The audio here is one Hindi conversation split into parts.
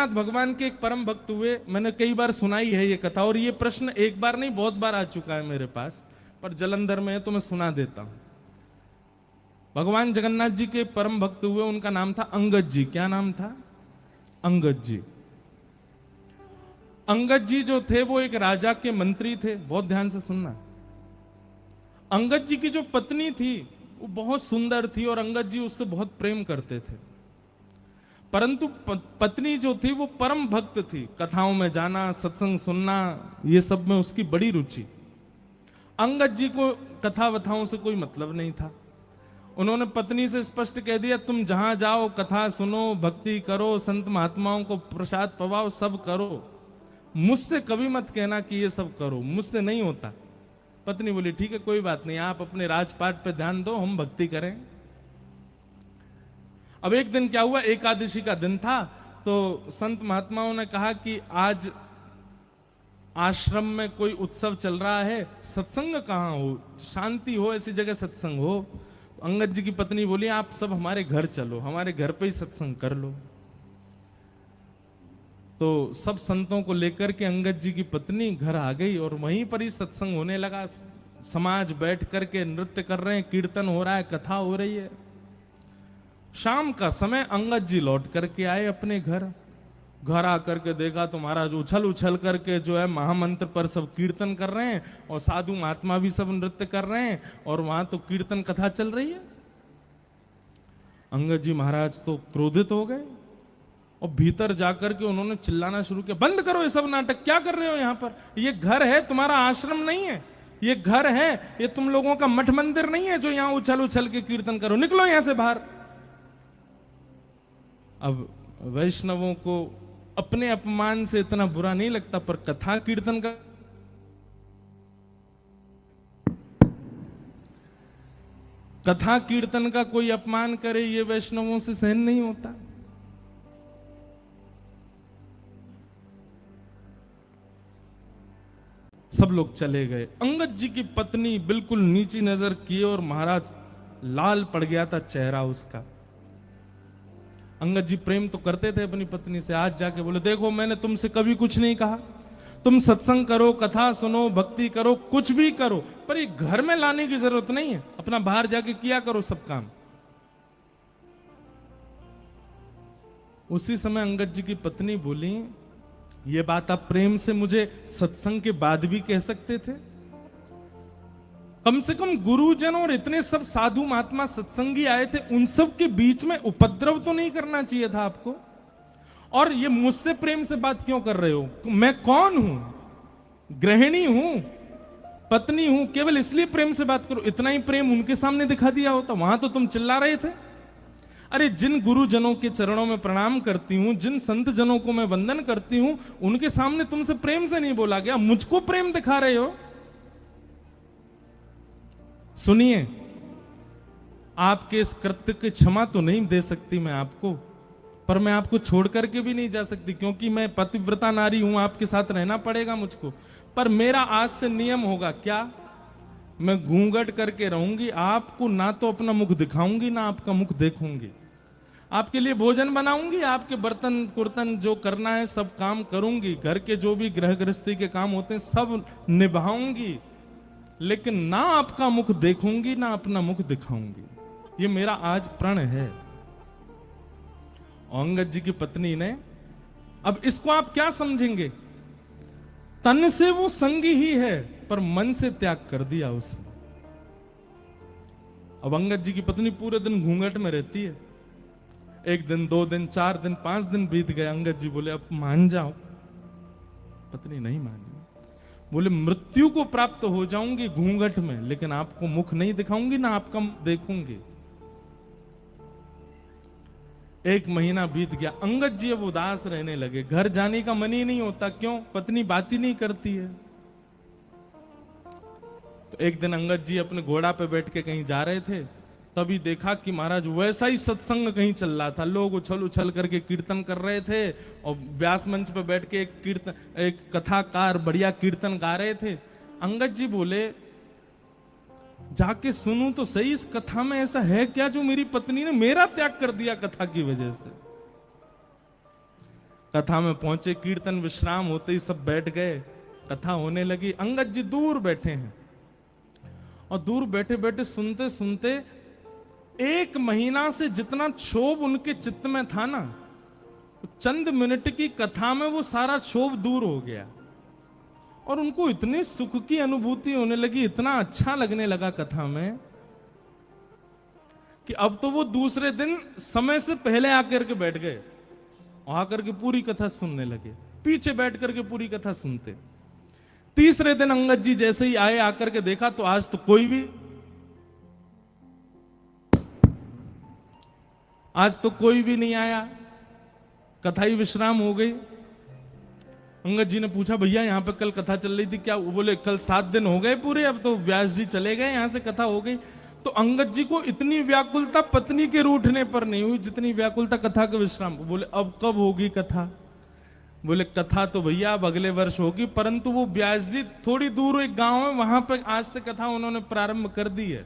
भगवान के एक परम भक्त हुए। मैंने कई बार सुनाई है ये कथा, और ये प्रश्न एक बार नहीं बहुत बार आ चुका है मेरे पास, पर जलंधर में है तो मैं सुना देता हूं। भगवान जगन्नाथ जी के परम भक्त हुए, उनका नाम था अंगद जी। क्या नाम था? अंगद जी। अंगद जी जो थे वो एक राजा के मंत्री थे। बहुत ध्यान से सुनना। अंगद जी की जो पत्नी थी वो बहुत सुंदर थी और अंगद जी उससे बहुत प्रेम करते थे, परंतु पत्नी जो थी वो परम भक्त थी। कथाओं में जाना, सत्संग सुनना, ये सब में उसकी बड़ी रुचि। अंगद जी को कथा वथाओं से कोई मतलब नहीं था। उन्होंने पत्नी से स्पष्ट कह दिया, तुम जहां जाओ कथा सुनो, भक्ति करो, संत महात्माओं को प्रसाद पवाओ, सब करो, मुझसे कभी मत कहना कि ये सब करो, मुझसे नहीं होता। पत्नी बोली, ठीक है कोई बात नहीं, आप अपने राजपाट पे ध्यान दो, हम भक्ति करें। अब एक दिन क्या हुआ, एकादशी का दिन था, तो संत महात्माओं ने कहा कि आज आश्रम में कोई उत्सव चल रहा है, सत्संग कहाँ हो, शांति हो, ऐसी जगह सत्संग हो। अंगद जी की पत्नी बोली, आप सब हमारे घर चलो, हमारे घर पे ही सत्संग कर लो। तो सब संतों को लेकर के अंगद जी की पत्नी घर आ गई और वहीं पर ही सत्संग होने लगा। समाज बैठ करके नृत्य कर रहे हैं, कीर्तन हो रहा है, कथा हो रही है। शाम का समय अंगद जी लौट करके आए अपने घर। घर आकर के देखा तो महाराज उछल उछल करके जो है महामंत्र पर सब कीर्तन कर रहे हैं, और साधु महात्मा भी सब नृत्य कर रहे हैं, और वहां तो कीर्तन कथा चल रही है। अंगद जी महाराज तो क्रोधित हो गए और भीतर जाकर के उन्होंने चिल्लाना शुरू किया, बंद करो ये सब नाटक, क्या कर रहे हो यहाँ पर? ये घर है, तुम्हारा आश्रम नहीं है। ये घर है, ये तुम लोगों का मठ मंदिर नहीं है जो यहाँ उछल उछल के कीर्तन करो, निकलो यहां से बाहर। अब वैष्णवों को अपने अपमान से इतना बुरा नहीं लगता, पर कथा कीर्तन का कोई अपमान करे, ये वैष्णवों से सहन नहीं होता। सब लोग चले गए। अंगद जी की पत्नी बिल्कुल नीची नजर किए और महाराज लाल पड़ गया था चेहरा उसका। अंगद जी प्रेम तो करते थे अपनी पत्नी से, आज जाके बोले, देखो मैंने तुमसे कभी कुछ नहीं कहा, तुम सत्संग करो, कथा सुनो, भक्ति करो, कुछ भी करो, पर ये घर में लाने की जरूरत नहीं है, अपना बाहर जाके किया करो सब काम। उसी समय अंगद जी की पत्नी बोली, ये बात आप प्रेम से मुझे सत्संग के बाद भी कह सकते थे? कम से कम गुरुजन और इतने सब साधु महात्मा सत्संगी आए थे, उन सब के बीच में उपद्रव तो नहीं करना चाहिए था आपको। और ये मुझसे प्रेम से बात क्यों कर रहे हो? मैं कौन हूं? गृहिणी हूं, पत्नी हूं, केवल इसलिए प्रेम से बात करो। इतना ही प्रेम उनके सामने दिखा दिया होता, वहां तो तुम चिल्ला रहे थे। अरे जिन गुरुजनों के चरणों में प्रणाम करती हूं, जिन संत जनों को मैं वंदन करती हूं, उनके सामने तुमसे प्रेम से नहीं बोला गया, मुझको प्रेम दिखा रहे हो। सुनिए, आपके इस कृत्य की क्षमा तो नहीं दे सकती मैं आपको, पर मैं आपको छोड़ करके भी नहीं जा सकती, क्योंकि मैं पतिव्रता नारी हूं, आपके साथ रहना पड़ेगा मुझको। पर मेरा आज से नियम होगा, क्या? मैं घूंघट करके रहूंगी, आपको ना तो अपना मुख दिखाऊंगी, ना आपका मुख देखूंगी। आपके लिए भोजन बनाऊंगी, आपके बर्तन कुर्तन जो करना है सब काम करूंगी, घर के जो भी गृह गृहस्थी के काम होते हैं सब निभाऊंगी, लेकिन ना आपका मुख देखूंगी, ना अपना मुख दिखाऊंगी। ये मेरा आज प्रण है। अंगद जी की पत्नी ने, अब इसको आप क्या समझेंगे? तन से वो संगी ही है, पर मन से त्याग कर दिया उसने। अब अंगद जी की पत्नी पूरे दिन घूंघट में रहती है। एक दिन, 2 दिन, 4 दिन, 5 दिन बीत गए। अंगद जी बोले, अब मान जाओ। पत्नी नहीं मानी। बोले, मृत्यु को प्राप्त हो जाऊंगी घूंघट में, लेकिन आपको मुख नहीं दिखाऊंगी, ना आपका मुख देखूंगी। 1 महीना बीत गया। अंगद जी अब उदास रहने लगे, घर जाने का मन ही नहीं होता। क्यों? पत्नी बात ही नहीं करती है। तो एक दिन अंगद जी अपने घोड़ा पे बैठ के कहीं जा रहे थे, तभी देखा कि महाराज वैसा ही सत्संग कहीं चल रहा था। लोग उछल उछल करके कीर्तन कर रहे थे, और व्यास मंच पे बैठ के एक कथाकार बढ़िया कीर्तन गा रहे थे। अंगद जी बोले, जाके सुनूं तो सही, इस कथा में ऐसा है क्या जो मेरी पत्नी ने मेरा त्याग कर दिया कथा की वजह से? कथा में पहुंचे, कीर्तन विश्राम होते ही सब बैठ गए, कथा होने लगी। अंगद जी दूर बैठे हैं और दूर बैठे बैठे सुनते सुनते 1 महीना से जितना क्षोभ उनके चित्त में था ना, चंद मिनट की कथा में वो सारा क्षोभ दूर हो गया और उनको इतनी सुख की अनुभूति होने लगी, इतना अच्छा लगने लगा कथा में कि अब तो वो दूसरे दिन समय से पहले आकर के बैठ गए और आकर के पूरी कथा सुनने लगे, पीछे बैठ करके पूरी कथा सुनते। तीसरे दिन अंगद जी जैसे ही आए, आकर के देखा तो आज तो कोई भी नहीं आया, कथा ही विश्राम हो गई। अंगद जी ने पूछा, भैया यहां पे कल कथा चल रही थी क्या? वो बोले कल 7 दिन हो गए पूरे, अब तो व्यास जी चले गए, यहां से कथा हो गई। तो अंगद जी को इतनी व्याकुलता पत्नी के रूठने पर नहीं हुई जितनी व्याकुलता कथा के विश्राम। बोले अब कब होगी कथा? बोले कथा तो भैया अब अगले वर्ष होगी, परंतु वो व्यास जी थोड़ी दूर एक गांव है, वहां पर आज से कथा उन्होंने प्रारंभ कर दी है,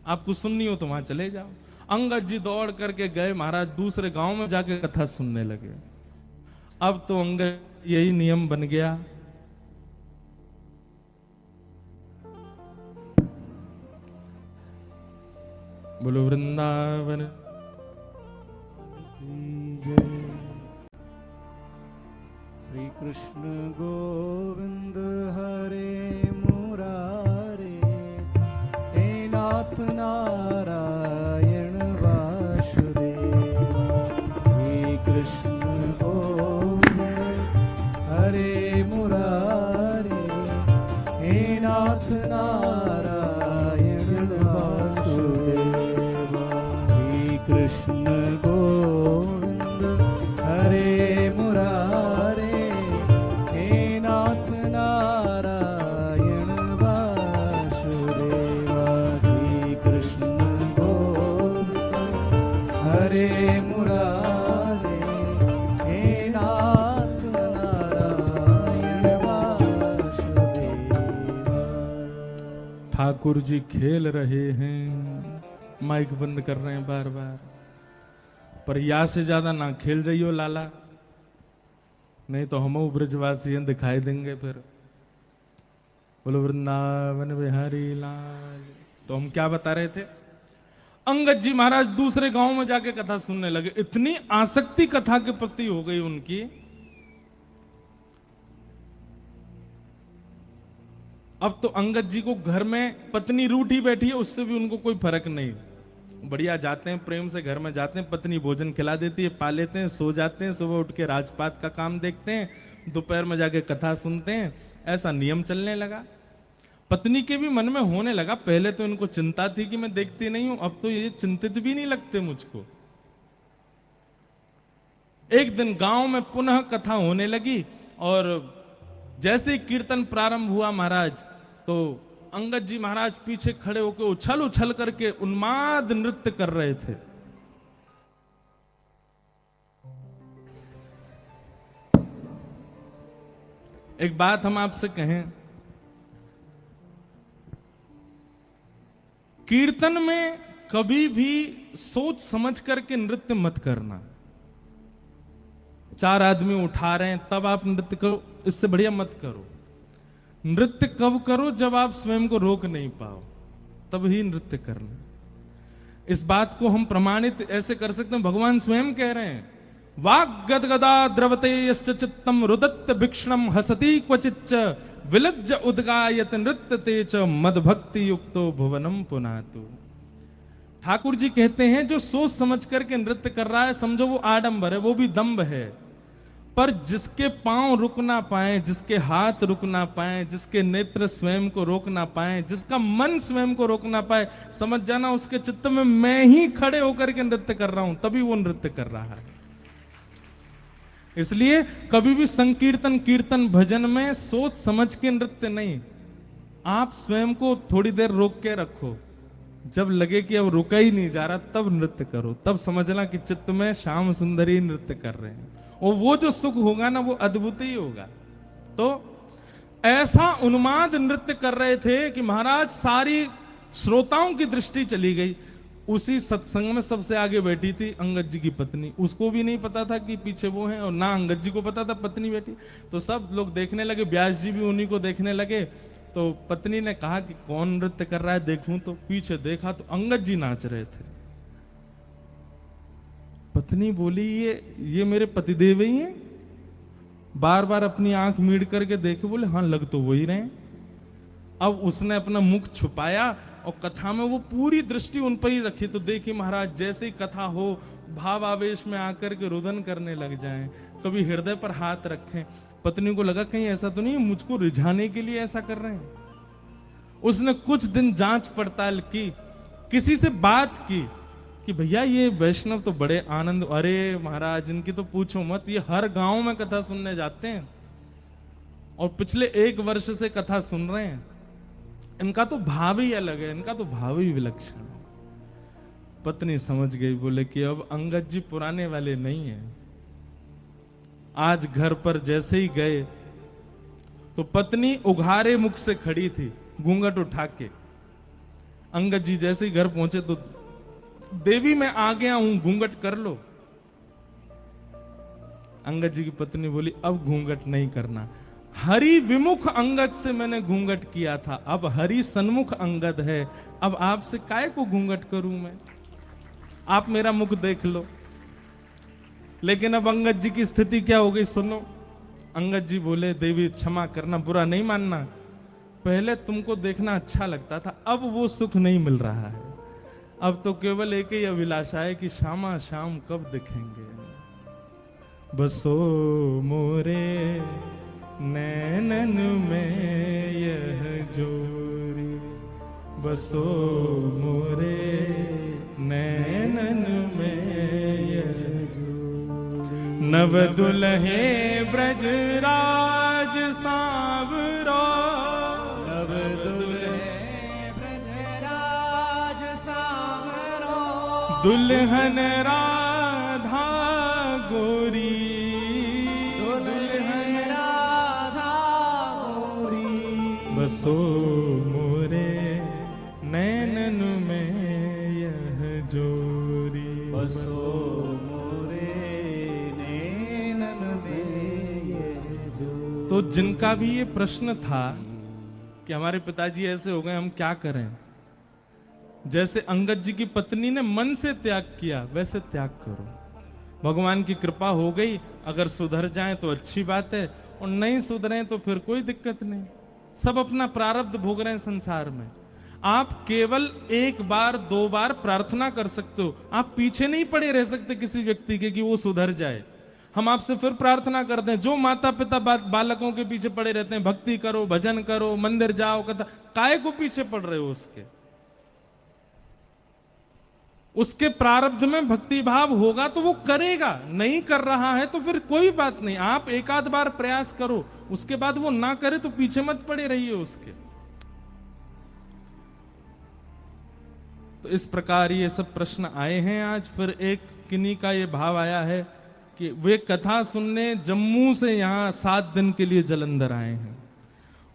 आपको सुननी हो तो वहां चले जाओ। अंगद जी दौड़ करके गए महाराज, दूसरे गांव में जाके कथा सुनने लगे। अब तो अंगद यही नियम बन गया, बोलो वृंदावन। श्री कृष्ण गोविंद हरे मुरारे, हे नाथ नारायण वासुदेव। श्री कृष्ण गोविंद हरे मुरारे, हे नाथ नारायण वासुदेव। श्री कृष्ण गोविंद हरे मुरारे, हे नाथ नारायण वासुदेव। श्री कृष्ण गोविंद हरे मुरारे, हे नाथ नारायण वासुदेव। ठाकुर जी खेल रहे हैं, माइक बंद कर रहे हैं बार बार, पर या से ज्यादा ना खेल जाइयो लाला, नहीं तो हम ब्रजवासी हैं दिखाई देंगे फिर। बोलो वृंदावन बिहारी लाल। तो हम क्या बता रहे थे? अंगद जी महाराज दूसरे गांव में जाके कथा सुनने लगे, इतनी आसक्ति कथा के प्रति हो गई उनकी। अब तो अंगद जी को घर में पत्नी रूठी बैठी है, उससे भी उनको कोई फर्क नहीं, बढ़िया जाते हैं, प्रेम से घर में जाते हैं, पत्नी भोजन खिला देती है, पा लेते हैं, सो जाते हैं, सुबह उठ के राजपाट का काम देखते हैं, दोपहर में जाके कथा सुनते हैं। ऐसा नियम चलने लगा। पत्नी के भी मन में होने लगा, पहले तो इनको चिंता थी कि मैं देखती नहीं हूं, अब तो ये चिंतित भी नहीं लगते मुझको। एक दिन गांव में पुनः कथा होने लगी और जैसे ही कीर्तन प्रारंभ हुआ महाराज, तो अंगद जी महाराज पीछे खड़े होकर उछल उछल करके उन्माद नृत्य कर रहे थे। एक बात हम आपसे कहें, कीर्तन में कभी भी सोच समझ करके नृत्य मत करना। 4 आदमी उठा रहे हैं तब आप नृत्य करो, इससे बढ़िया मत करो। नृत्य कब करो? जब आप स्वयं को रोक नहीं पाओ, तब ही नृत्य करना। इस बात को हम प्रमाणित ऐसे कर सकते हैं, भगवान स्वयं कह रहे हैं, वाग गदगदा द्रवते यस्य चित्तम रुदत्त भिक्षणम हसति क्वचिच्च विलज्ज उद्गायत नृत्यते च मदभक्ति युक्तो भुवनम पुनातु। ठाकुर जी कहते हैं जो सोच समझ करके नृत्य कर रहा है, समझो वो आडंबर है, वो भी दंभ है। पर जिसके पांव रुक ना पाए, जिसके हाथ रुक ना पाए, जिसके नेत्र स्वयं को रोक ना पाए, जिसका मन स्वयं को रोक ना पाए, समझ जाना उसके चित्त में मैं ही खड़े होकर के नृत्य कर रहा हूं, तभी वो नृत्य कर रहा है। इसलिए कभी भी संकीर्तन, कीर्तन, भजन में सोच समझ के नृत्य नहीं। आप स्वयं को थोड़ी देर रोक के रखो, जब लगे कि अब रुका ही नहीं जा रहा तब नृत्य करो, तब समझना कि चित्त में श्याम सुंदरी नृत्य कर रहे हैं, और वो जो सुख होगा ना वो अद्भुत ही होगा। तो ऐसा उन्माद नृत्य कर रहे थे कि महाराज सारी श्रोताओं की दृष्टि चली गई। उसी सत्संग में सबसे आगे बैठी थी अंगद जी की पत्नी। उसको भी नहीं पता था कि पीछे वो है, और ना अंगद जी को पता था पत्नी बैठी। तो सब लोग देखने लगे, व्यास जी भी उन्हीं को देखने लगे। तो पत्नी ने कहा कि कौन नृत्य कर रहा है देखूं। तो पीछे देखा तो अंगद जी नाच रहे थे। पत्नी बोली ये मेरे पतिदेव ही हैं। बार बार अपनी आंख मीड़ करके देखे, बोले हाँ लग तो वही रहे। अब उसने अपना मुख छुपाया और कथा में वो पूरी दृष्टि उन पर ही रखी। तो देखिए महाराज, जैसे ही कथा हो भाव आवेश में आकर के रुदन करने लग जाएं, कभी हृदय पर हाथ रखें। पत्नी को लगा कहीं ऐसा तो नहीं मुझको रिझाने के लिए ऐसा कर रहे हैं। उसने कुछ दिन जांच पड़ताल की, किसी से बात की कि भैया ये वैष्णव तो बड़े आनंद, अरे महाराज इनकी तो पूछो मत, ये हर गांव में कथा सुनने जाते हैं और पिछले 1 वर्ष से कथा सुन रहे हैं। इनका तो भाव ही अलग है, इनका तो भाव ही विलक्षण है। पत्नी समझ गई, बोले कि अब अंगद जी पुराने वाले नहीं है। आज घर पर जैसे ही गए तो पत्नी उघारे मुख से खड़ी थी, घूंघट उठा के। अंगद जी जैसे ही घर पहुंचे तो देवी मैं आ गया हूं, घूंघट कर लो। अंगद जी की पत्नी बोली अब घूंघट नहीं करना, हरि विमुख अंगद से मैंने घूंघट किया था, अब हरि सन्मुख अंगद है, अब आपसे काय को घूंघट करूं मैं, आप मेरा मुख देख लो। लेकिन अब अंगद जी की स्थिति क्या हो गई सुनो। अंगद जी बोले देवी क्षमा करना, बुरा नहीं मानना, पहले तुमको देखना अच्छा लगता था, अब वो सुख नहीं मिल रहा है। अब तो केवल एक ही अभिलाषा है कि श्यामा शाम कब दिखेंगे। बसो मोरे नैनन में यह जोरी, बसो मोरे नैनन में यह जोरी। नव दुल्हे ब्रजराज सांवरो, नव दुल्हे ब्रजराज सांवरो, दुल्हन राधा गोरी, बसो मोरे नैनन में यह जोरी, बसो मोरे नैनन में यह जोरी। तो जिनका भी ये प्रश्न था कि हमारे पिताजी ऐसे हो गए हम क्या करें, जैसे अंगद जी की पत्नी ने मन से त्याग किया वैसे त्याग करो। भगवान की कृपा हो गई, अगर सुधर जाएं तो अच्छी बात है, और नहीं सुधरे तो फिर कोई दिक्कत नहीं। सब अपना प्रारब्ध भोग रहे हैं संसार में। आप केवल 1 बार 2 बार प्रार्थना कर सकते हो, आप पीछे नहीं पड़े रह सकते किसी व्यक्ति के कि वो सुधर जाए। हम आपसे फिर प्रार्थना करते हैं, जो माता पिता बालकों के पीछे पड़े रहते हैं, भक्ति करो, भजन करो, मंदिर जाओ, कथा, काय को पीछे पड़ रहे हो उसके प्रारब्ध में भक्ति भाव होगा तो वो करेगा, नहीं कर रहा है तो फिर कोई बात नहीं, आप 1 आध बार प्रयास करो, उसके बाद वो ना करे तो पीछे मत पड़े रहिए उसके। तो इस प्रकार ये सब प्रश्न आए हैं आज। फिर एक किन्हीं का ये भाव आया है कि वे कथा सुनने जम्मू से यहाँ 7 दिन के लिए जलंधर आए हैं।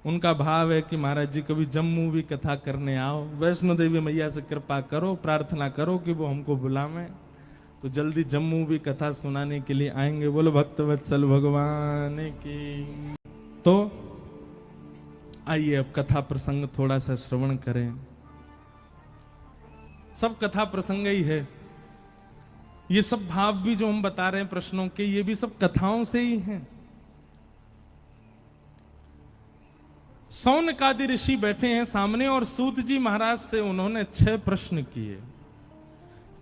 उनका भाव है कि महाराज जी कभी जम्मू भी कथा करने आओ, वैष्णो देवी मैया से कृपा करो, प्रार्थना करो कि वो हमको बुलावें, तो जल्दी जम्मू भी कथा सुनाने के लिए आएंगे। बोलो भक्तवत्सल भगवान की। तो आइए अब कथा प्रसंग थोड़ा सा श्रवण करें। सब कथा प्रसंग ही है, ये सब भाव भी जो हम बता रहे हैं प्रश्नों के, ये भी सब कथाओं से ही हैं। सौनकादि ऋषि बैठे हैं सामने और सूत जी महाराज से उन्होंने 6 प्रश्न किए।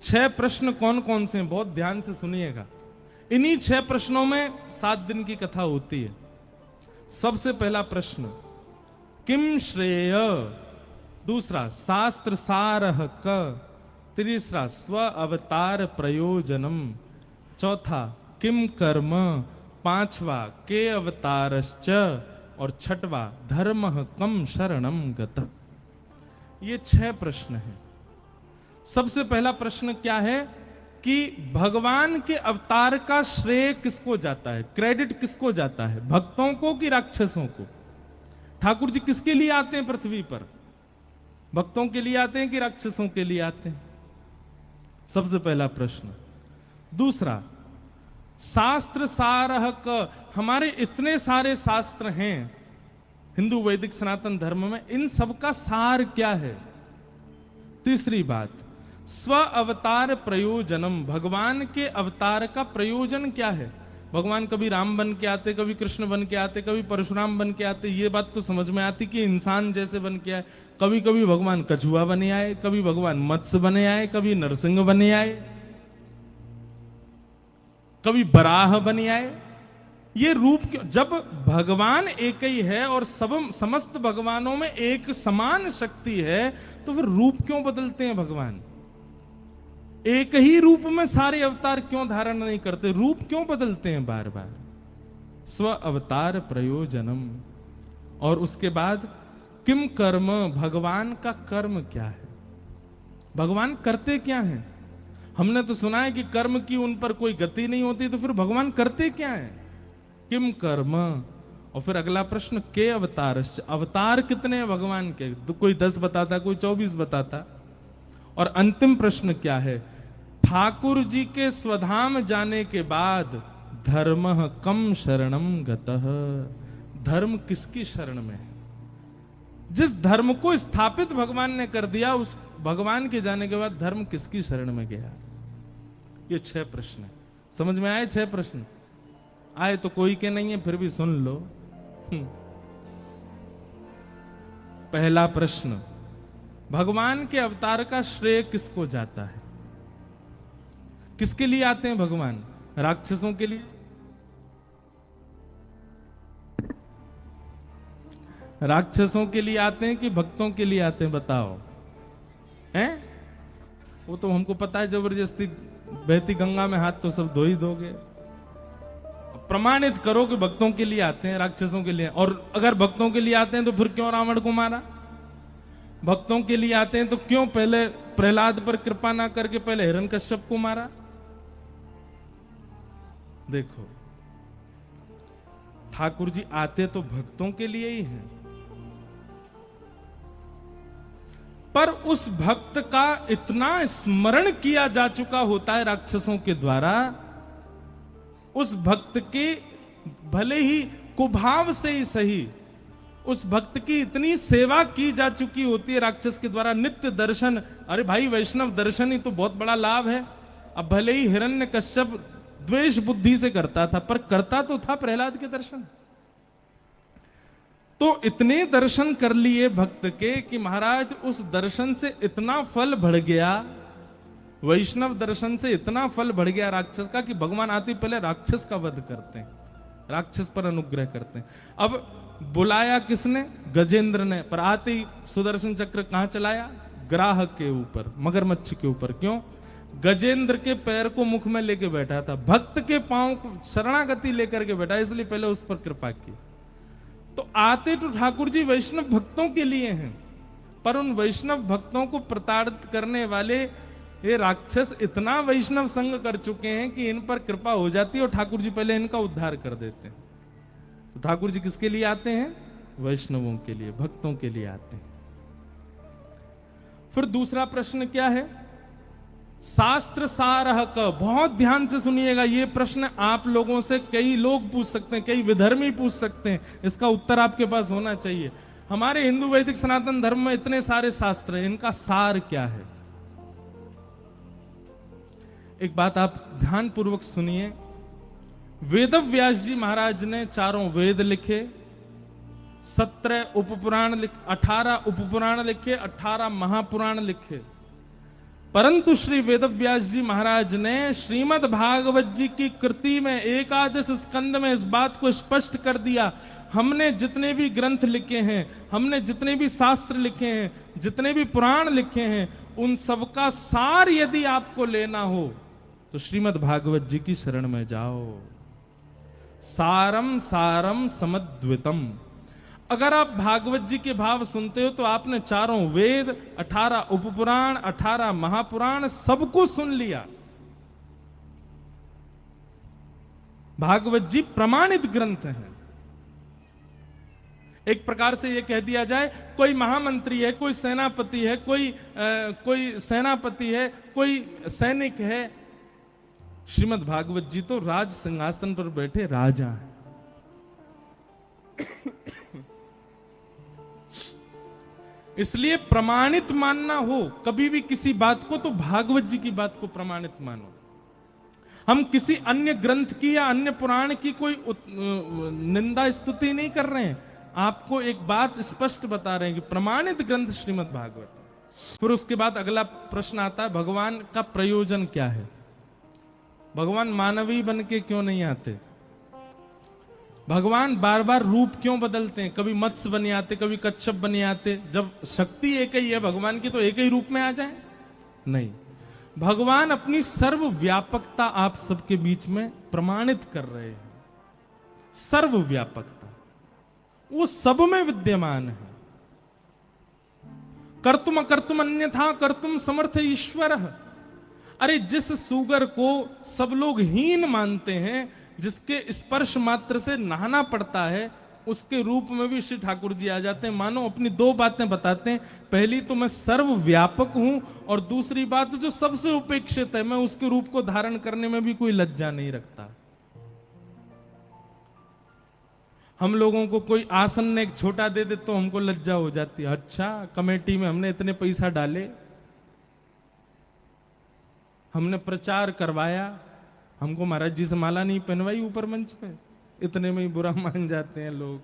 6 प्रश्न कौन कौन से हैं, बहुत ध्यान से सुनिएगा। इन्हीं 6 प्रश्नों में 7 दिन की कथा होती है। सबसे पहला प्रश्न किम श्रेय, दूसरा शास्त्र सारह क, तीसरा स्व अवतार प्रयोजनम, चौथा किम कर्म, पांचवा के अवतारश्च, और छठवा धर्म कम शरणम गत। ये 6 प्रश्न हैं। सबसे पहला प्रश्न क्या है कि भगवान के अवतार का श्रेय किसको जाता है, क्रेडिट किसको जाता है, भक्तों को कि राक्षसों को? ठाकुर जी किसके लिए आते हैं पृथ्वी पर, भक्तों के लिए आते हैं कि राक्षसों के लिए आते हैं? सबसे पहला प्रश्न। दूसरा, शास्त्र सारह क, हमारे इतने सारे शास्त्र हैं हिंदू वैदिक सनातन धर्म में, इन सब का सार क्या है? तीसरी बात, स्व अवतार प्रयोजनम, भगवान के अवतार का प्रयोजन क्या है? भगवान कभी राम बन के आते, कभी कृष्ण बन के आते, कभी परशुराम बन के आते, ये बात तो समझ में आती कि इंसान जैसे बन के आए। कभी कभी भगवान कछुआ बने आए, कभी भगवान मत्स्य बने आए, कभी नरसिंह बने आए, कभी बराह बने आए। ये रूप क्यों? जब भगवान एक ही है और समस्त भगवानों में एक समान शक्ति है, तो फिर रूप क्यों बदलते हैं भगवान? एक ही रूप में सारे अवतार क्यों धारण नहीं करते? रूप क्यों बदलते हैं बार बार? स्व अवतार प्रयोजनम। और उसके बाद किम कर्म, भगवान का कर्म क्या है? भगवान करते क्या हैं? हमने तो सुना है कि कर्म की उन पर कोई गति नहीं होती, तो फिर भगवान करते क्या है? किम कर्म। और फिर अगला प्रश्न, के अवतार, अवतार कितने हैं भगवान के? कोई 10 बताता, कोई 24 बताता। और अंतिम प्रश्न क्या है? ठाकुर जी के स्वधाम जाने के बाद धर्म कम शरणम गतः, धर्म किसकी शरण में है? जिस धर्म को स्थापित भगवान ने कर दिया, उस भगवान के जाने के बाद धर्म किसकी शरण में गया? ये 6 प्रश्न है। समझ में आए? 6 प्रश्न आए तो कोई के नहीं है, फिर भी सुन लो। पहला प्रश्न, भगवान के अवतार का श्रेय किसको जाता है? किसके लिए आते हैं भगवान? राक्षसों के लिए? राक्षसों के लिए आते हैं कि भक्तों के लिए आते हैं? बताओ। हैं? वो तो हमको पता है, जबरदस्ती बहती गंगा में हाथ तो सब धो ही दोगे। प्रमाणित करो कि भक्तों के लिए आते हैं, राक्षसों के लिए। और अगर भक्तों के लिए आते हैं तो फिर क्यों रावण को मारा? भक्तों के लिए आते हैं तो क्यों पहले प्रहलाद पर कृपा ना करके पहले हिरण्यकश्यप को मारा? देखो, ठाकुर जी आते तो भक्तों के लिए ही हैं, पर उस भक्त का इतना स्मरण किया जा चुका होता है राक्षसों के द्वारा, उस भक्त के भले ही कुभाव से ही सही, उस भक्त की इतनी सेवा की जा चुकी होती है राक्षस के द्वारा, नित्य दर्शन। अरे भाई, वैष्णव दर्शन ही तो बहुत बड़ा लाभ है। अब भले ही हिरण्यकश्यप द्वेष बुद्धि से करता था, पर करता तो था प्रहलाद के दर्शन। तो इतने दर्शन कर लिए भक्त के कि महाराज उस दर्शन से इतना फल बढ़ गया, वैष्णव दर्शन से इतना फल बढ़ गया राक्षस का, कि भगवान आते पहले राक्षस का वध करते हैं, राक्षस पर अनुग्रह करते हैं। अब बुलाया किसने? गजेंद्र ने। पर आते ही सुदर्शन चक्र कहां चलाया? ग्राहक के ऊपर, मगरमच्छ के ऊपर। क्यों? गजेंद्र के पैर को मुख में लेके बैठा था, भक्त के पांव को शरणागति लेकर के बैठा, इसलिए पहले उस पर कृपा की। तो आते तो ठाकुर जी वैष्णव भक्तों के लिए हैं, पर उन वैष्णव भक्तों को प्रताड़ित करने वाले ये राक्षस इतना वैष्णव संग कर चुके हैं कि इन पर कृपा हो जाती है और ठाकुर जी पहले इनका उद्धार कर देते हैं। तो ठाकुर जी किसके लिए आते हैं? वैष्णवों के लिए, भक्तों के लिए आते हैं। फिर दूसरा प्रश्न क्या है? शास्त्र सारह क। बहुत ध्यान से सुनिएगा, ये प्रश्न आप लोगों से कई लोग पूछ सकते हैं, कई विधर्मी पूछ सकते हैं, इसका उत्तर आपके पास होना चाहिए। हमारे हिंदू वैदिक सनातन धर्म में इतने सारे शास्त्र हैं, इनका सार क्या है? एक बात आप ध्यान पूर्वक सुनिए। वेदव्यास जी महाराज ने 4 वेद लिखे, 17 उपपुराण लिखे, 18 उपपुराण लिखे, 18 महापुराण लिखे। परंतु श्री वेदव्यास जी महाराज ने श्रीमद् भागवत जी की कृति में एकादश स्कंद में इस बात को स्पष्ट कर दिया, हमने जितने भी ग्रंथ लिखे हैं, हमने जितने भी शास्त्र लिखे हैं, जितने भी पुराण लिखे हैं, उन सबका सार यदि आपको लेना हो तो श्रीमद् भागवत जी की शरण में जाओ। सारम सारम समद्वितम। अगर आप भागवत जी के भाव सुनते हो तो आपने 4 वेद, 18 उपपुराण, 18 महापुराण सबको सुन लिया। भागवत जी प्रमाणित ग्रंथ हैं। एक प्रकार से ये कह दिया जाए, कोई महामंत्री है, कोई सेनापति है, कोई सेनापति है, कोई सैनिक है। श्रीमद् भागवत जी तो राज सिंहासन पर बैठे राजा हैं। इसलिए प्रमाणित मानना हो कभी भी किसी बात को, तो भागवत जी की बात को प्रमाणित मानो। हम किसी अन्य ग्रंथ की या अन्य पुराण की कोई निंदा स्तुति नहीं कर रहे हैं, आपको एक बात स्पष्ट बता रहे हैं कि प्रमाणित ग्रंथ श्रीमद् भागवत। फिर उसके बाद अगला प्रश्न आता है, भगवान का प्रयोजन क्या है? भगवान मानवीय बन के क्यों नहीं आते? भगवान बार बार रूप क्यों बदलते हैं? कभी मत्स्य बन आते, कभी कच्छप बन आते। जब शक्ति एक ही है भगवान की, तो एक ही रूप में आ जाए? नहीं, भगवान अपनी सर्वव्यापकता आप सबके बीच में प्रमाणित कर रहे हैं। सर्वव्यापकता, वो सब में विद्यमान है। कर्तुम अकर्तुम अन्यथा कर्तुम समर्थ ईश्वर। अरे जिस सुगर को सब लोग हीन मानते हैं, जिसके स्पर्श मात्र से नहाना पड़ता है, उसके रूप में भी श्री ठाकुर जी आ जाते हैं। मानो अपनी दो बातें बताते हैं, पहली तो मैं सर्वव्यापक हूं, और दूसरी बात जो सबसे उपेक्षित है, मैं उसके रूप को धारण करने में भी कोई लज्जा नहीं रखता। हम लोगों को कोई आसन एक छोटा दे दे तो हमको लज्जा हो जाती है। अच्छा, कमेटी में हमने इतने पैसा डाले, हमने प्रचार करवाया, हमको महाराज जी से माला नहीं पहनवाई ऊपर मंच पे, इतने में ही बुरा मान जाते हैं लोग।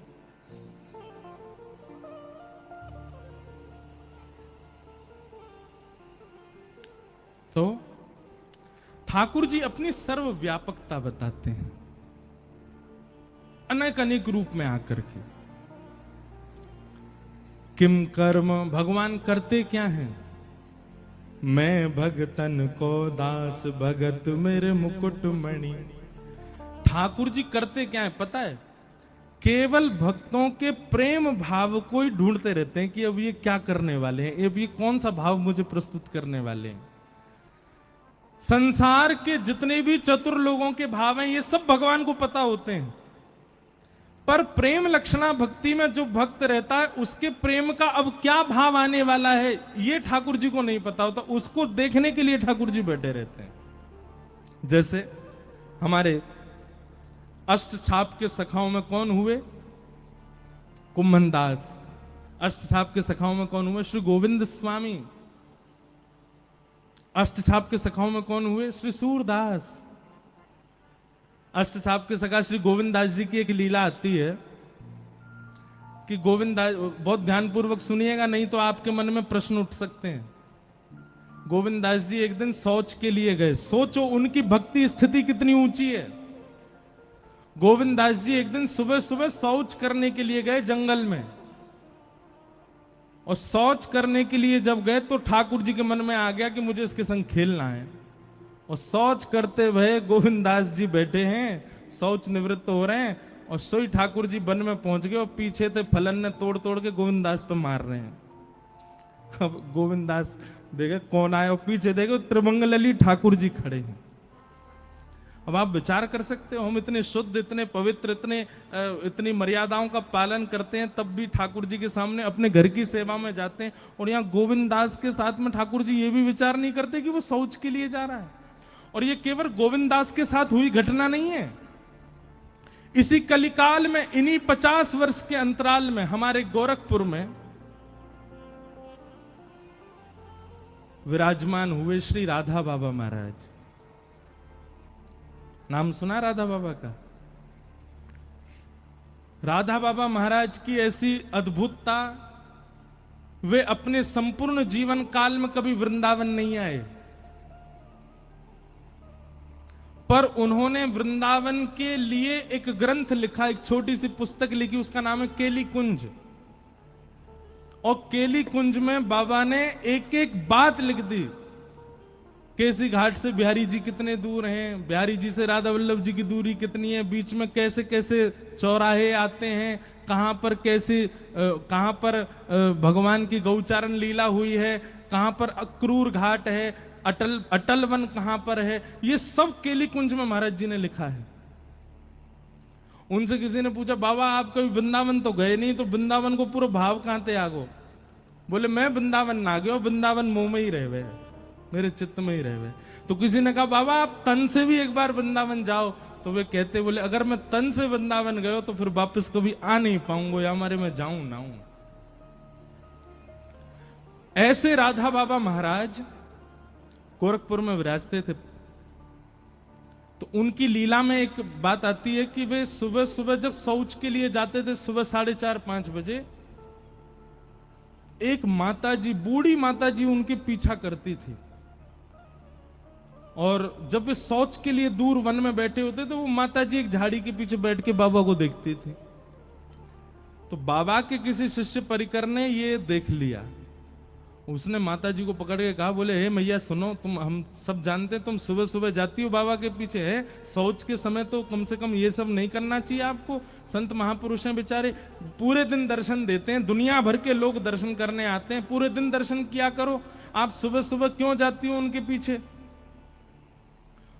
तो ठाकुर जी अपनी सर्वव्यापकता बताते हैं अनेक अनेक रूप में आकर के। किम कर्म, भगवान करते क्या हैं? मैं भगतन को दास भगत मेरे मुकुट मणि। ठाकुर जी करते क्या है पता है? केवल भक्तों के प्रेम भाव को ही ढूंढते रहते हैं कि अब ये क्या करने वाले हैं, अब ये कौन सा भाव मुझे प्रस्तुत करने वाले हैं। संसार के जितने भी चतुर लोगों के भाव हैं, ये सब भगवान को पता होते हैं, पर प्रेम लक्षणा भक्ति में जो भक्त रहता है, उसके प्रेम का अब क्या भाव आने वाला है, ये ठाकुर जी को नहीं पता होता। उसको देखने के लिए ठाकुर जी बैठे रहते हैं। जैसे हमारे अष्ट छाप के सखाओं में कौन हुए? कुम्भन दास। अष्ट छाप के सखाओं में कौन हुए? श्री गोविंद स्वामी। अष्ट छाप के सखाओं में कौन हुए? श्री सूरदास। अष्ट छाप के सखा श्री गोविंद दास जी की एक लीला आती है कि गोविंद दास, बहुत ध्यानपूर्वक सुनिएगा, नहीं तो आपके मन में प्रश्न उठ सकते हैं। गोविंद दास जी एक दिन शौच के लिए गए। सोचो उनकी भक्ति स्थिति कितनी ऊंची है। गोविंद दास जी एक दिन सुबह सुबह शौच करने के लिए गए जंगल में, और शौच करने के लिए जब गए तो ठाकुर जी के मन में आ गया कि मुझे इसके संग खेलना है। और शौच करते हुए गोविंद दास जी बैठे हैं, शौच निवृत्त हो रहे हैं, और सोई ठाकुर जी वन में पहुंच गए, और पीछे थे फलन ने तोड़ तोड़ के गोविंद दास पे मार रहे हैं। अब गोविंद दास देखे कौन आया, और पीछे देखे त्रिमंगलली ठाकुर जी खड़े हैं। अब आप विचार कर सकते हो, हम इतने शुद्ध, इतने पवित्र, इतनी मर्यादाओं का पालन करते हैं, तब भी ठाकुर जी के सामने अपने घर की सेवा में जाते हैं, और यहाँ गोविंद दास के साथ में ठाकुर जी ये भी विचार नहीं करते कि वो शौच के लिए जा रहा है। और ये केवल गोविंद दास के साथ हुई घटना नहीं है। इसी कलिकाल में, इन्हीं 50 वर्ष के अंतराल में, हमारे गोरखपुर में विराजमान हुए श्री राधा बाबा महाराज। नाम सुना राधा बाबा का? राधा बाबा महाराज की ऐसी अद्भुतता, वे अपने संपूर्ण जीवन काल में कभी वृंदावन नहीं आए, पर उन्होंने वृंदावन के लिए एक ग्रंथ लिखा, एक छोटी सी पुस्तक लिखी, उसका नाम है केली कुंज। और केली कुंज में बाबा ने एक एक बात लिख दी। केसी घाट से बिहारी जी कितने दूर हैं, बिहारी जी से राधा वल्लभ जी की दूरी कितनी है, बीच में कैसे कैसे चौराहे आते हैं, कहां पर कैसे, कहां पर भगवान की गौचारण लीला हुई है, कहां पर अक्रूर घाट है, अटल वन कहां पर है, ये सब केली कुंज में महाराज जी ने लिखा है। उनसे किसी ने पूछा, बाबा आप कभी वृंदावन तो गए नहीं, तो वृंदावन को पूरा भाव कहां ते आगो? बोले मैं वृंदावन ना गयो, वृंदावन मुंह में ही रहे, मेरे चित्त में ही रहे। तो किसी ने कहा, बाबा आप तन से भी एक बार वृंदावन जाओ। तो वे कहते बोले, अगर मैं तन से वृंदावन गयो तो फिर वापस कभी आ नहीं पाऊंगा, या हमारे मैं जाऊं ना हूं। ऐसे राधा बाबा महाराज गोरखपुर में विराजते थे। तो उनकी लीला में एक बात आती है कि वे सुबह सुबह जब शौच के लिए जाते थे, सुबह 4:30-5 बजे, एक माताजी, बूढ़ी माताजी उनके पीछा करती थी। और जब वे शौच के लिए दूर वन में बैठे होते तो वो माताजी एक झाड़ी के पीछे बैठ के बाबा को देखती थी। तो बाबा के किसी शिष्य परिकर ने ये देख लिया। उसने माताजी को पकड़ के कहा, बोले हे मैया सुनो, तुम, हम सब जानते हैं तुम सुबह सुबह जाती हो बाबा के पीछे, है शौच के समय तो कम से कम ये सब नहीं करना चाहिए आपको। संत महापुरुष हैं बेचारे, पूरे दिन दर्शन देते हैं, दुनिया भर के लोग दर्शन करने आते हैं, पूरे दिन दर्शन किया करो, आप सुबह सुबह क्यों जाती हो उनके पीछे?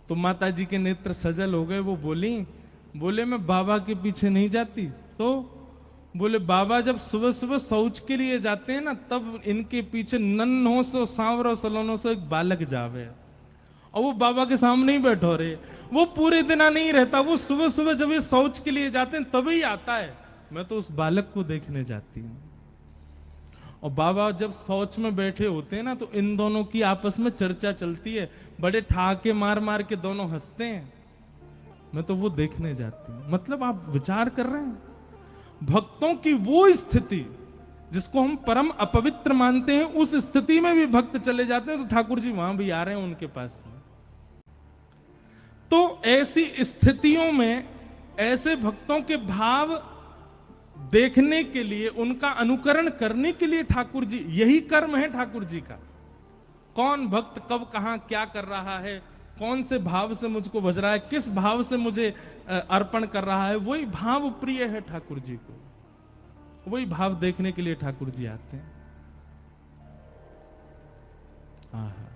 तो माताजी के नेत्र सजल हो गए। वो बोले मैं बाबा के पीछे नहीं जाती। तो बोले, बाबा जब सुबह सुबह शौच के लिए जाते हैं ना, तब इनके पीछे नन्हों से सांवरों सलोनों से एक बालक जावे, और वो बाबा के सामने ही बैठो रहे। वो पूरे दिन नहीं रहता, वो सुबह सुबह जब ये शौच के लिए जाते हैं तभी आता है। मैं तो उस बालक को देखने जाती हूँ। और बाबा जब शौच में बैठे होते हैं ना, तो इन दोनों की आपस में चर्चा चलती है, बड़े ठहाके मार मार के दोनों हंसते हैं। मैं तो वो देखने जाती हूँ। मतलब आप विचार कर रहे हैं, भक्तों की वो स्थिति जिसको हम परम अपवित्र मानते हैं, उस स्थिति में भी भक्त चले जाते हैं। तो ठाकुर जी वहां भी आ रहे हैं उनके पास में। तो ऐसी स्थितियों में ऐसे भक्तों के भाव देखने के लिए, उनका अनुकरण करने के लिए ठाकुर जी, यही कर्म है ठाकुर जी का। कौन भक्त कब कहां क्या कर रहा है, कौन से भाव से मुझको भज रहा है, किस भाव से मुझे अर्पण कर रहा है, वही भाव प्रिय है ठाकुर जी को। वही भाव देखने के लिए ठाकुर जी आते हैं। आहा।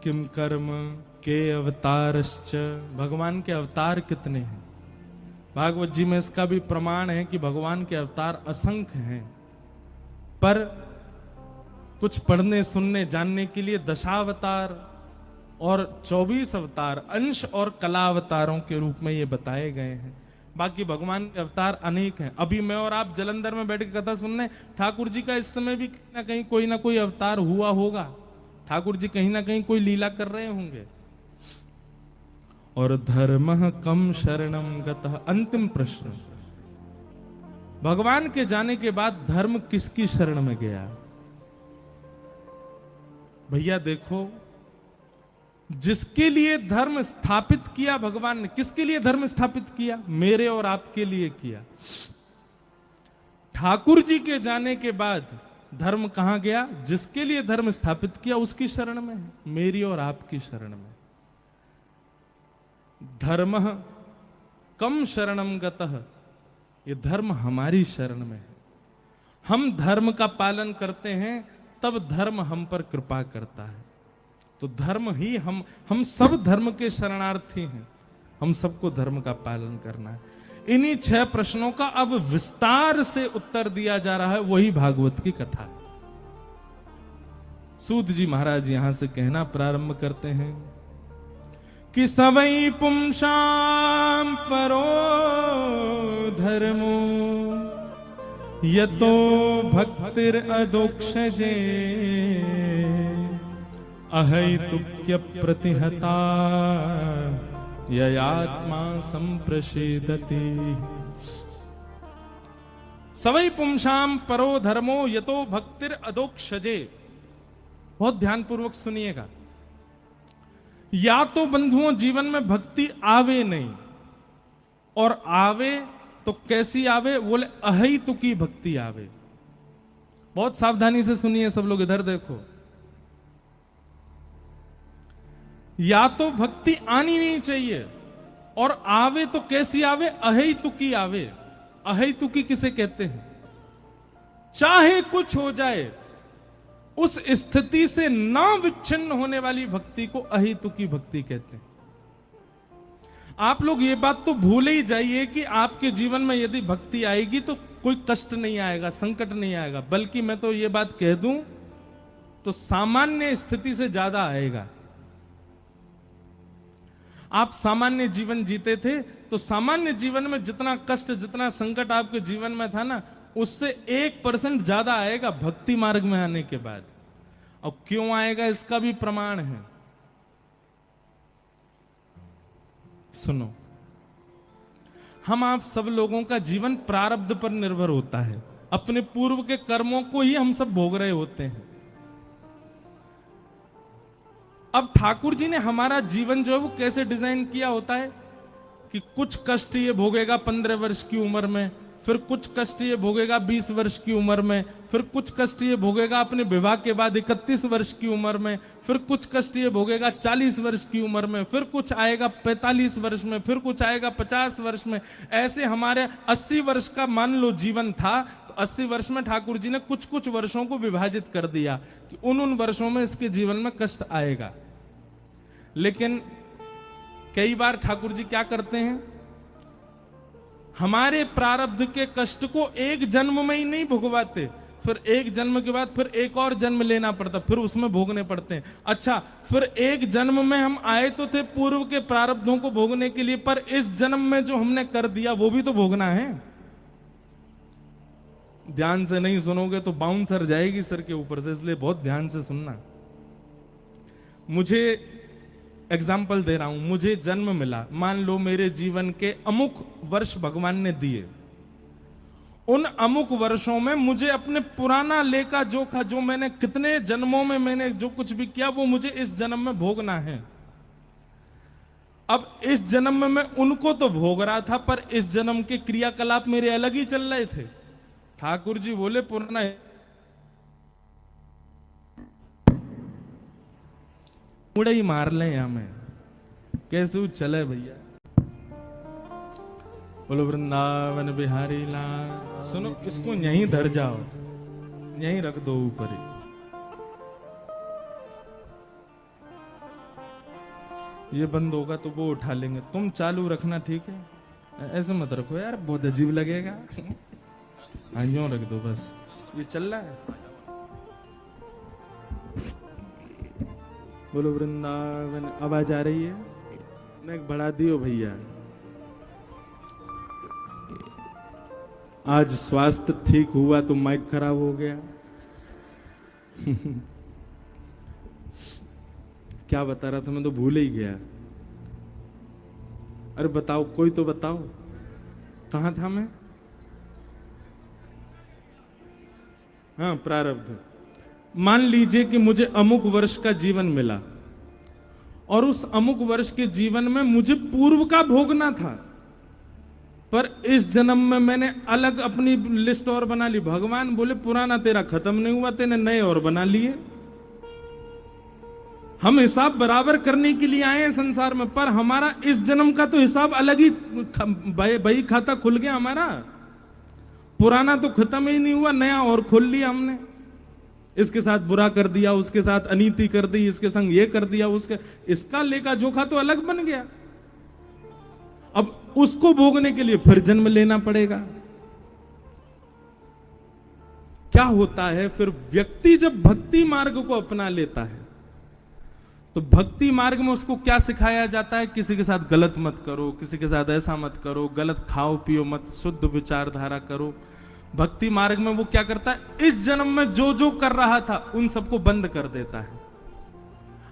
किम कर्म के अवतारश्च, भगवान के अवतार कितने हैं? भागवत जी में इसका भी प्रमाण है कि भगवान के अवतार असंख्य हैं। पर कुछ पढ़ने सुनने जानने के लिए दशावतार और 24 अवतार अंश और कला अवतारों के रूप में ये बताए गए हैं। बाकी भगवान के अवतार अनेक हैं। अभी मैं और आप जलंधर में बैठ के कथा सुनने, ठाकुर जी का इस समय भी कहीं ना कोई अवतार हुआ होगा। ठाकुर जी कहीं ना कहीं कोई लीला कर रहे होंगे। और धर्म कम शरणम गतः, अंतिम प्रश्न, भगवान के जाने के बाद धर्म किसकी शरण में गया? भैया देखो, जिसके लिए धर्म स्थापित किया भगवान ने, किसके लिए धर्म स्थापित किया? मेरे और आपके लिए किया। ठाकुर जी के जाने के बाद धर्म कहां गया? जिसके लिए धर्म स्थापित किया उसकी शरण में है, मेरी और आपकी शरण में। धर्म कम शरणम गतः, ये धर्म हमारी शरण में है। हम धर्म का पालन करते हैं तब धर्म हम पर कृपा करता है। तो धर्म ही हम सब धर्म के शरणार्थी हैं। हम सबको धर्म का पालन करना है। इन्हीं 6 प्रश्नों का अब विस्तार से उत्तर दिया जा रहा है, वही भागवत की कथा है। सूत जी महाराज यहां से कहना प्रारंभ करते हैं कि सवै पुंसाम परो धर्मो यतो भक्तिर अदोक्षजे अहैतुक्य प्रतिहता ययात्मा संप्रषेदति। सवै पुंसाम परो धर्मो यतो भक्तिर अदोक्षजे। बहुत ध्यानपूर्वक सुनिएगा। या तो बंधुओं जीवन में भक्ति आवे नहीं, और आवे तो कैसी आवे? बोले अहैतुकी भक्ति आवे। बहुत सावधानी से सुनिए सब लोग, इधर देखो। या तो भक्ति आनी नहीं चाहिए, और आवे तो कैसी आवे? अहैतुकी आवे। अहैतुकी किसे कहते हैं? चाहे कुछ हो जाए, उस स्थिति से न विच्छिन्न होने वाली भक्ति को अहेतुकी भक्ति कहते हैं। आप लोग ये बात तो भूल ही जाइए कि आपके जीवन में यदि भक्ति आएगी तो कोई कष्ट नहीं आएगा, संकट नहीं आएगा, बल्कि मैं तो ये बात कह दूं तो सामान्य स्थिति से ज्यादा आएगा। आप सामान्य जीवन जीते थे तो सामान्य जीवन में जितना कष्ट, जितना संकट आपके जीवन में था ना, उससे 1% ज्यादा आएगा भक्ति मार्ग में आने के बाद। और क्यों आएगा इसका भी प्रमाण है। सुनो, हम आप सब लोगों का जीवन प्रारब्ध पर निर्भर होता है। अपने पूर्व के कर्मों को ही हम सब भोग रहे होते हैं। अब ठाकुर जी ने हमारा जीवन जो है वो कैसे डिजाइन किया होता है कि कुछ कष्ट ये भोगेगा 15 वर्ष की उम्र में, फिर कुछ कष्ट ये भोगेगा 20 वर्ष की उम्र में, फिर कुछ कष्ट ये भोगेगा अपने विवाह के बाद 31 वर्ष की उम्र में, फिर कुछ कष्ट ये भोगेगा 40 वर्ष की उम्र में, फिर कुछ आएगा 45 वर्ष में, फिर कुछ आएगा 50 वर्ष में। ऐसे हमारे 80 वर्ष का मान लो जीवन था, तो 80 वर्ष में ठाकुर जी ने कुछ कुछ वर्षों को विभाजित कर दिया कि उन वर्षों में इसके जीवन में कष्ट आएगा। लेकिन कई बार ठाकुर जी क्या करते हैं, हमारे प्रारब्ध के कष्ट को एक जन्म में ही नहीं भुगवाते, फिर एक जन्म के बाद फिर एक और जन्म लेना पड़ता, फिर उसमें भोगने पड़ते हैं। अच्छा, फिर एक जन्म में हम आए तो थे पूर्व के प्रारब्धों को भोगने के लिए, पर इस जन्म में जो हमने कर दिया वो भी तो भोगना है। ध्यान से नहीं सुनोगे तो बाउंसर जाएगी सर के ऊपर से, इसलिए बहुत ध्यान से सुनना। मुझे एग्जाम्पल दे रहा हूं, मुझे जन्म मिला, मान लो मेरे जीवन के अमुक वर्ष भगवान ने दिए। उन अमुक वर्षों में मुझे अपने पुराना लेखा जोखा, जो मैंने कितने जन्मों में मैंने जो कुछ भी किया, वो मुझे इस जन्म में भोगना है। अब इस जन्म में मैं उनको तो भोग रहा था, पर इस जन्म के क्रियाकलाप मेरे अलग ही चल रहे थे। ठाकुर जी बोले पुराना मुड़े ही मार ले हमें, कैसे चले भैया। बोलो वृंदावन बिहारी लाल। सुनो, इसको यहीं धर जाओ, यहीं रख दो ऊपर ही। ये बंद होगा तो वो उठा लेंगे, तुम चालू रखना, ठीक है? ऐसे मत रखो यार, बहुत अजीब लगेगा। हाँ, यूं रख दो बस। ये चल रहा है। बोलो वृंदावन। आवाज आ रही है? मैं बढ़ा दियो भैया। आज स्वास्थ्य ठीक हुआ तो माइक खराब हो गया। क्या बता रहा था मैं तो भूल ही गया। अरे बताओ, कोई तो बताओ, कहां था मैं? हाँ, प्रारब्ध। मान लीजिए कि मुझे अमुक वर्ष का जीवन मिला और उस अमुक वर्ष के जीवन में मुझे पूर्व का भोगना था, पर इस जन्म में मैंने अलग अपनी लिस्ट और बना ली। भगवान बोले पुराना तेरा खत्म नहीं हुआ, तेने नए और बना लिए। हम हिसाब बराबर करने के लिए आए हैं संसार में, पर हमारा इस जन्म का तो हिसाब अलग ही, बही खाता खुल गया हमारा। पुराना तो खत्म ही नहीं हुआ, नया और खोल लिया हमने। इसके साथ बुरा कर दिया, उसके साथ अनीति कर दी, इसके संग ये कर दिया, उसके इसका लेखा जोखा तो अलग बन गया। अब उसको भोगने के लिए फिर जन्म लेना पड़ेगा। क्या होता है फिर, व्यक्ति जब भक्ति मार्ग को अपना लेता है तो भक्ति मार्ग में उसको क्या सिखाया जाता है? किसी के साथ गलत मत करो, किसी के साथ ऐसा मत करो, गलत खाओ पियो मत, शुद्ध विचारधारा करो। भक्ति मार्ग में वो क्या करता है, इस जन्म में जो जो कर रहा था उन सबको बंद कर देता है।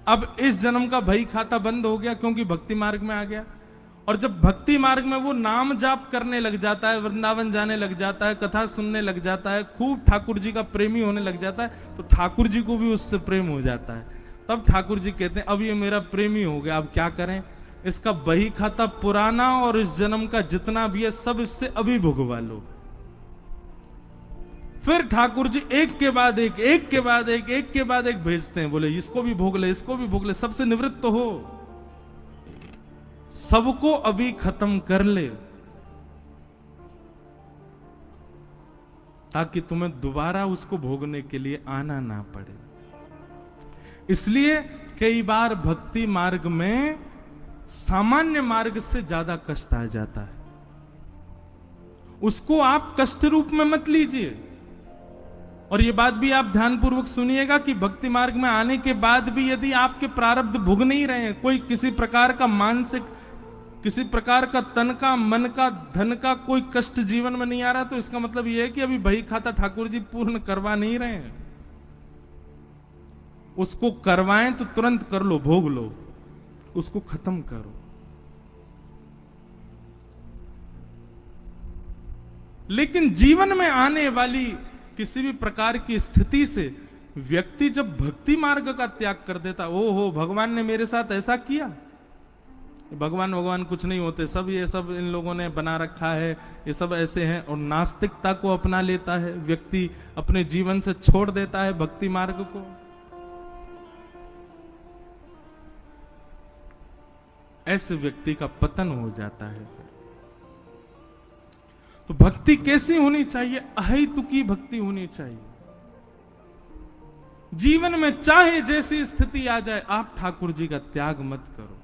अब इस जन्म का भई खाता बंद हो गया क्योंकि भक्ति मार्ग में आ गया। और जब भक्ति मार्ग में वो नाम जाप करने लग जाता है, वृंदावन जाने लग जाता है, कथा सुनने लग जाता है, खूब ठाकुर जी का प्रेमी होने लग जाता है, तो ठाकुर जी को भी उससे प्रेम हो जाता है। तब ठाकुर जी कहते हैं अब ये मेरा प्रेमी हो गया, अब क्या करें, इसका बही खाता पुराना और इस जन्म का जितना भी है सब इससे अभी भुगवा लो। फिर ठाकुर जी एक के बाद एक, एक के बाद एक, एक के बाद एक भेजते हैं। बोले इसको भी भोग ले, इसको भी भोग ले, सबसे निवृत्त तो हो, सबको अभी खत्म कर ले, ताकि तुम्हें दोबारा उसको भोगने के लिए आना ना पड़े। इसलिए कई बार भक्ति मार्ग में सामान्य मार्ग से ज्यादा कष्ट आ जाता है। उसको आप कष्ट रूप में मत लीजिए। और ये बात भी आप ध्यानपूर्वक सुनिएगा कि भक्ति मार्ग में आने के बाद भी यदि आपके प्रारब्ध भुग नहीं रहे हैं, कोई किसी प्रकार का मानसिक, किसी प्रकार का तन का, मन का, धन का कोई कष्ट जीवन में नहीं आ रहा, तो इसका मतलब यह है कि अभी बही खाता ठाकुर जी पूर्ण करवा नहीं रहे हैं। उसको करवाएं तो तुरंत कर लो, भोग लो, उसको खत्म करो। लेकिन जीवन में आने वाली किसी भी प्रकार की स्थिति से व्यक्ति जब भक्ति मार्ग का त्याग कर देता, ओ हो भगवान ने मेरे साथ ऐसा किया, भगवान कुछ नहीं होते, सब ये सब इन लोगों ने बना रखा है, ये सब ऐसे हैं, और नास्तिकता को अपना लेता है व्यक्ति, अपने जीवन से छोड़ देता है भक्ति मार्ग को। ऐसे व्यक्ति का पतन हो जाता है। तो भक्ति कैसी होनी चाहिए? अहेतुकी भक्ति होनी चाहिए। जीवन में चाहे जैसी स्थिति आ जाए, आप ठाकुर जी का त्याग मत करो।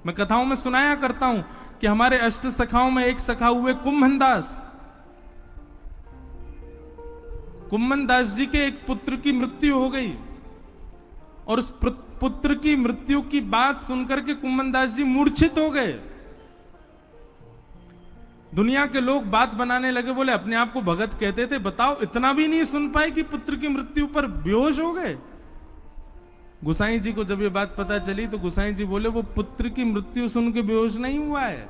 मैं कथाओं में सुनाया करता हूं कि हमारे अष्ट सखाओं में एक सखा हुए कुम्भनदास। कुम्भनदास जी के एक पुत्र की मृत्यु हो गई, और उस पुत्र की मृत्यु की बात सुनकर के कुम्भनदास जी मूर्छित हो गए। दुनिया के लोग बात बनाने लगे, बोले अपने आप को भगत कहते थे, बताओ इतना भी नहीं सुन पाए कि पुत्र की मृत्यु पर बेहोश हो गए। गुसाई जी को जब ये बात पता चली तो गुसाई जी बोले वो पुत्र की मृत्यु सुन के बेहोश नहीं हुआ है।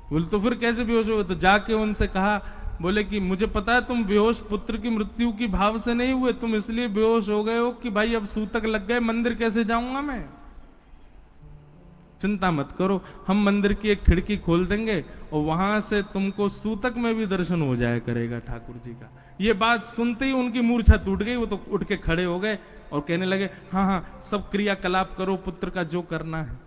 बोले तो फिर कैसे बेहोश हुए? तो जाके उनसे कहा, बोले कि मुझे पता है तुम बेहोश पुत्र की मृत्यु की भाव से नहीं हुए, तुम इसलिए बेहोश हो गए हो कि भाई अब सूतक लग गए, मंदिर कैसे जाऊंगा मैं। चिंता मत करो, हम मंदिर की एक खिड़की खोल देंगे और वहां से तुमको सूतक में भी दर्शन हो जाया करेगा ठाकुर जी का। ये बात सुनते ही उनकी मूर्छा टूट गई, वो तो उठ के खड़े हो गए और कहने लगे हाँ हाँ सब क्रियाकलाप करो, पुत्र का जो करना है।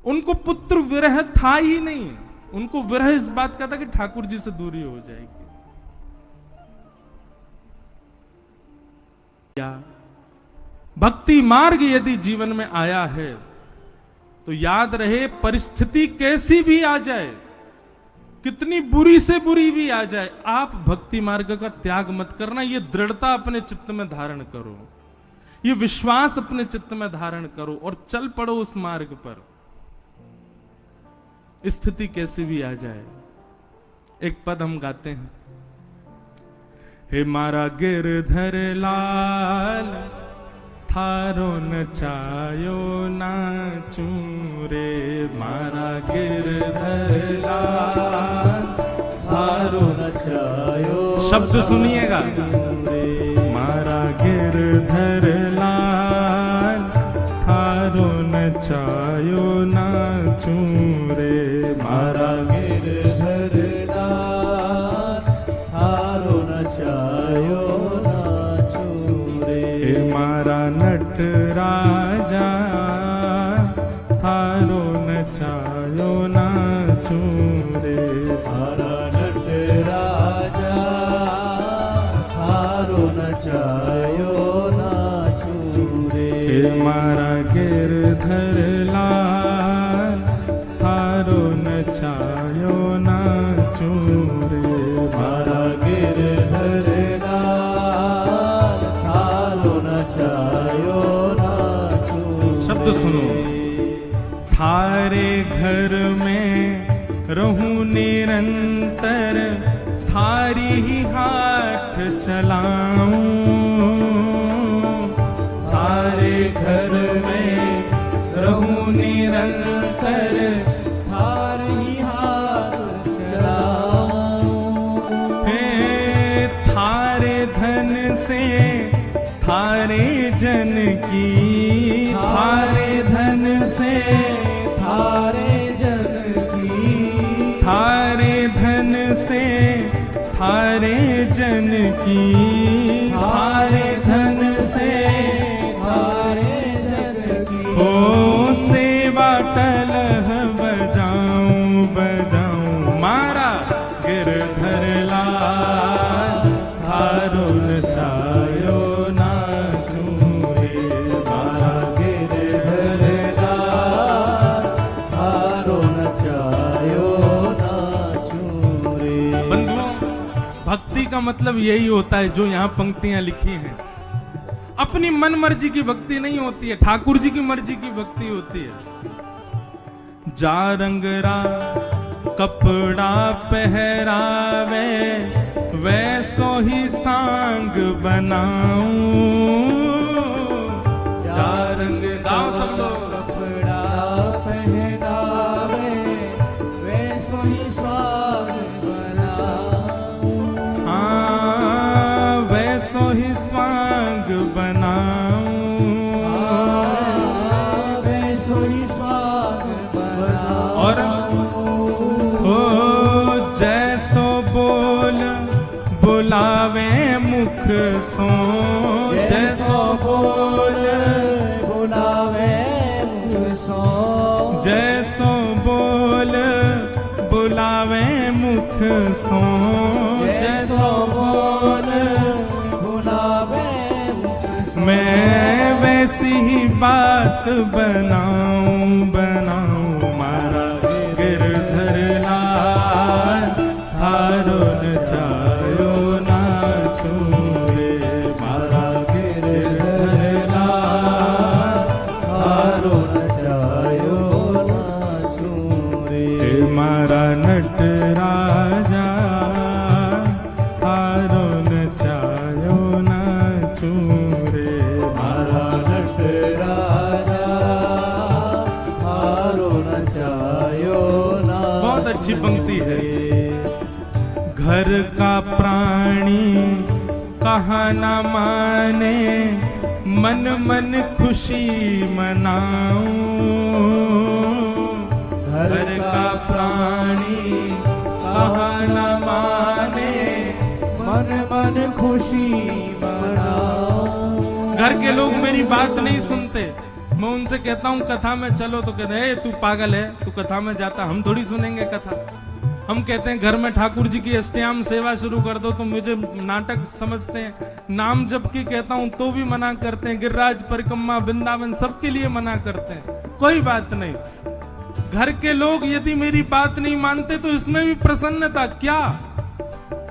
उनको पुत्र विरह था ही नहीं, उनको विरह इस बात का था कि ठाकुर जी से दूरी हो जाएगी। या भक्ति मार्ग यदि जीवन में आया है तो याद रहे, परिस्थिति कैसी भी आ जाए, कितनी बुरी से बुरी भी आ जाए, आप भक्ति मार्ग का त्याग मत करना। ये दृढ़ता अपने चित्त में धारण करो, ये विश्वास अपने चित्त में धारण करो और चल पड़ो उस मार्ग पर, स्थिति कैसी भी आ जाए। एक पद हम गाते हैं, हे मारा गिरधर लाल थारो नचायो नाचू रे, मारा गिरधर लाल थारो नचायो। शब्द सुनिएगा, मारा गिरधर लाल थारो नचायो नाचू रे, मारा गिरधर लाल थारो नचायो नाचू रे, मारा नट राजा थारो नचायो नाचू रे, मारा नट राजा थारो नचायो नाचू रे, मारा गिरधर लाल थारो नचायो नाचू रे, मारा गिरधर लाल थारो नचायो नाचू। शब्द सुनो, थारे घर में रहूं निरंतर, थारी ही हाथ चलाऊं, थारे घर में रहूं निरंतर, थारी ही हाथ चलाऊं, हे थारे धन से थारे जन की, थारे धन से थारे जन की, थारे धन से थारे जन की, थारे धन से थारे जन की, ओ सेवा टलह बजाऊं बजाऊं, मारा गिरधर लाल मतलब यही होता है जो यहाँ पंक्तियां लिखी हैं। अपनी मन मर्जी की भक्ति नहीं होती है, ठाकुर जी की मर्जी की भक्ति होती है। जा रंगरा कपड़ा पहरावे, वैसो ही सांग बनाऊं। जा रंगरा सब लोग कपड़ा पहनावे, वैसो ही स्वांग बनाऊं। हाँ, वैसो ही स्वांग बनाऊं। वैसो ही स्वांग बनाऊं। और ओ जैसो बोल बुलावे मुख सो, जैसो बोल बुलावे मुख सो, जैसो बोल बुलावे मुख सो, जैसो बोल बुलावे मुख सो। मैं वैसी ही बात बनाऊं बनाऊं। मारा गिरधर लाल हारो नचायो नाचूं रे। मारा गिरधर लाल हारो नचायो नाचूं रे। मारा नट राजा हारो नचायो नाचूं रे। मारा नट राजा हारो नचायो नाचूं। बहुत अच्छी पंक्ति है। घर का प्राणी कहाँ न माने, मन मन खुशी मनाऊं। घर का प्राणी कहाँ न माने, मन मन खुशी मनाऊं। घर के लोग मेरी बात नहीं सुनते। मैं उनसे कहता हूँ कथा में चलो तो कहते हैं तू पागल है, तू कथा में जाता, हम थोड़ी सुनेंगे कथा। हम कहते हैं घर में ठाकुर जी की अष्टयाम सेवा शुरू कर दो, तो मुझे नाटक समझते हैं। नाम जप की कहता हूं तो भी मना करते हैं। गिरिराज परिक्रमा वृंदावन सबके लिए मना करते हैं। कोई बात नहीं, घर के लोग यदि मेरी बात नहीं मानते तो इसमें भी प्रसन्नता क्या।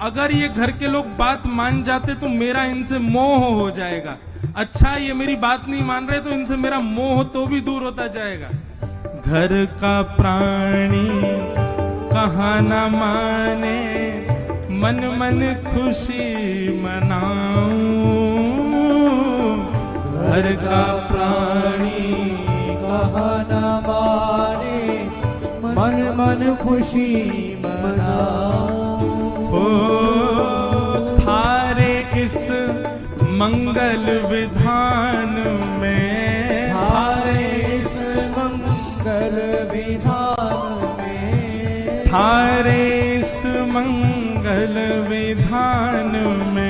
अगर ये घर के लोग बात मान जाते तो मेरा इनसे मोह हो जाएगा। अच्छा, ये मेरी बात नहीं मान रहे तो इनसे मेरा मोह तो भी दूर होता जाएगा। घर का प्राणी कहाँ न माने, मन मन खुशी मनाऊं। घर का प्राणी कहाँ न माने, मन मन खुशी मनाऊं। ओ थारे इस मंगल विधान में, थारे इस मंगल विधान में, थारे इस मंगल विधान में